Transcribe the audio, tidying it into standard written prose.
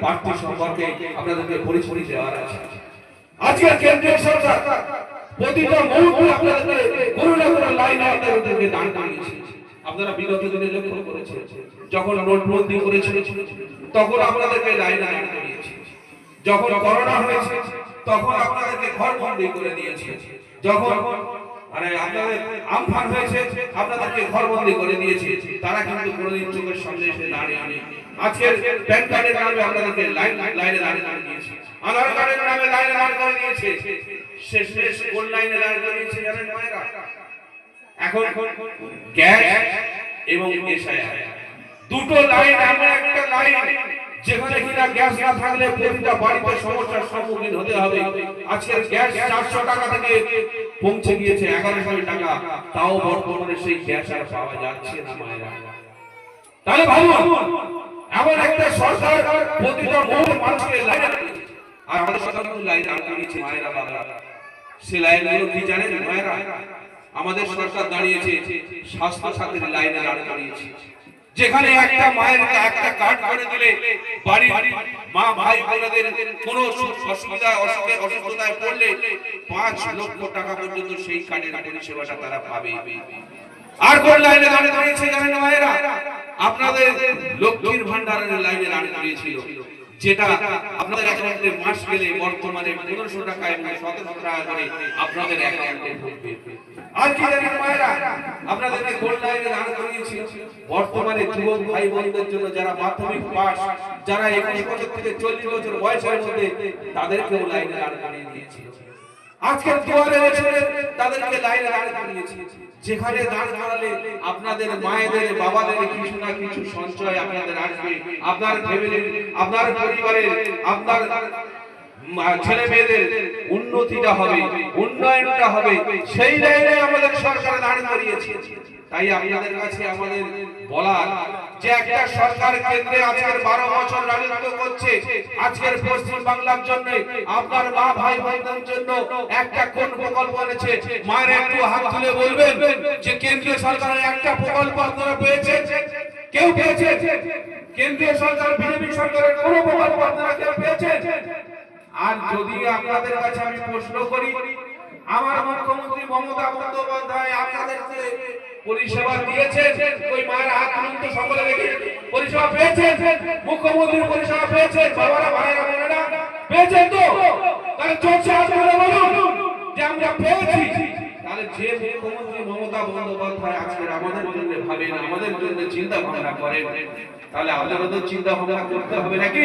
প্রার্থী সম্পর্কে আপনাদেরকে পরিচয় দেওয়ার আছে। আজকে কেন্দ্রীয় সরকার প্রতিটা মুহূর্তে আপনাদেরকে কোনো না কোনো লাইনে আপনাদেরকে দান করিয়েছে। আপনারা বিগত দিনে লক্ষ্য করেছেন, যখন নোটবন্দি করেছিল তখন আপনাদেরকে লাইনে দান করিয়েছে, যখন করোনা হয়েছে তখন আপনাদেরকে ঘরবন্দি করে দিয়েছে, যখন আপনাদের আমফান হয়েছে আপনাদেরকে ঘরবন্দি করে দিয়েছে। তারা কিন্তু কোনোদিন চোখের সামনে এসে দাঁড়িয়ে আজকে প্যান কার্ডের নামে আপনাদেরকে লাইনে দাঁড়িয়ে দিয়েছে, আধার কার্ডের নামে লাইনে দাঁড় করে দিয়েছে, শেষ কোন লাইনে দাঁড় করে দিয়েছে জানেন মায়েরা? এখন গ্যাস এবং এসআইআর দুটো লাইন, এমন একটা লাইন যেখানে কিনা গ্যাস না থাকলে প্রতিটা বাড়িতে সমস্যার সম্মুখীন হতে হবে। আজকের গ্যাস 400 টাকা থেকে পৌঁছে গিয়েছে 1100 টাকা, তাও বর্তমানে সেই গ্যাস আর পাওয়া যাচ্ছে না মায়েরা। তাহলে ভাবুন, এমন একটা সরকার প্রতিটা মানুষকে লাইনে, আর আমাদের সরকার লাইন আটকিয়েছে মায়েরা বাবা। সে লাইনগুলো কি জানেন মায়েরা? আমাদের সরকার দাঁড়িয়েছে স্বাস্থ্য সাথীর লাইনে দাঁড়িয়েছে, যেখানে একটা মায়ের একটা কার্ড করে দিলে বাড়ির মা ভাই বোনেদের কোনো অসুবিধা অসুস্থতায় পড়লে 5 লক্ষ টাকা পর্যন্ত সেই কার্ডের পরিষেবাটা তারা পাবে। আর কোন লাইনে দাঁড়িয়েছে জানেন মায়েরা? আপনাদের লক্ষ্মীর ভান্ডারের লাইনে দাঁড়িয়েছিল, যেটা আপনাদের অ্যাকাউন্টে মাস গেলে বর্তমানে 1500 টাকা এবং 1700 টাকা করে আপনাদের অ্যাকাউন্টে ঢুকবে। আর কি জানেন মায়েরা? আপনাদেরকে কোন লাইনে দাঁড় করিয়েছি? বর্তমানে যুবক ভাই বোনদের জন্য যারা মাধ্যমিক পাস, যারা 21 বছর থেকে 40 বছর বয়সের মধ্যে, তাদেরকেও লাইনে দাঁড় করিয়ে দিয়েছি। আজকের দুয়ারে এসে তাদেরকে লাইনে দাঁড় করিয়েছি, যেখানে দাঁড় করালে আপনাদের মায়েদের বাবাদের কিছু না কিছু সঞ্চয় আপনাদের আসবে, আপনার ফ্যামিলির, আপনার পরিবারের, আপনার ছেলে মেয়েদের উন্নতিটা হবে, উন্নয়নটা হবে। সেই লাইনে আমাদের সরকার দাঁড় করিয়েছে। তাই আপনাদের কাছে আমাদের বলার যে একটা সরকার কেন্দ্রে আজকের 12 বছর রাজত্ব করছে, আজকের পশ্চিম বাংলার জন্য, আপনার মা ভাই বোনদের জন্য একটা কোন প্রকল্প এনেছে? মায়ের একটু হাত তুলে বলবেন যে কেন্দ্রীয় সরকারের একটা প্রকল্প আপনারা পেয়েছেন? কেউ পেয়েছে? কেন্দ্রীয় সরকার বিজেপি সরকারের কোন প্রকল্প আপনারা কেউ পেয়েছেন? আর যদি আপনাদের কাছে আমি প্রশ্ন করি, আমার মুখ্যমন্ত্রী মমতা বন্দ্যোপাধ্যায় আপনাদেরকে পরিষেবা দিয়েছেন? ওই মায়ের হাত তুলুন তো সকলে দেখি। পরিষেবা পেয়েছেন? মুখ্যমন্ত্রীর পরিষেবা পেয়েছেন? বাবারা ভাইরা বোনেরা পেয়েছেন তো? তাহলে চলছে আপনারা বলুন যে আমরা পেয়েছি। তাহলে যে মুখ্যমন্ত্রী মমতা বন্দ্যোপাধ্যায় আজকে আমাদের জন্য ভাবেন, আমাদের জন্য চিন্তা ভাবনা করেন, তাহলে আপনারা তো চিন্তা ভাবনা করতে হবে নাকি?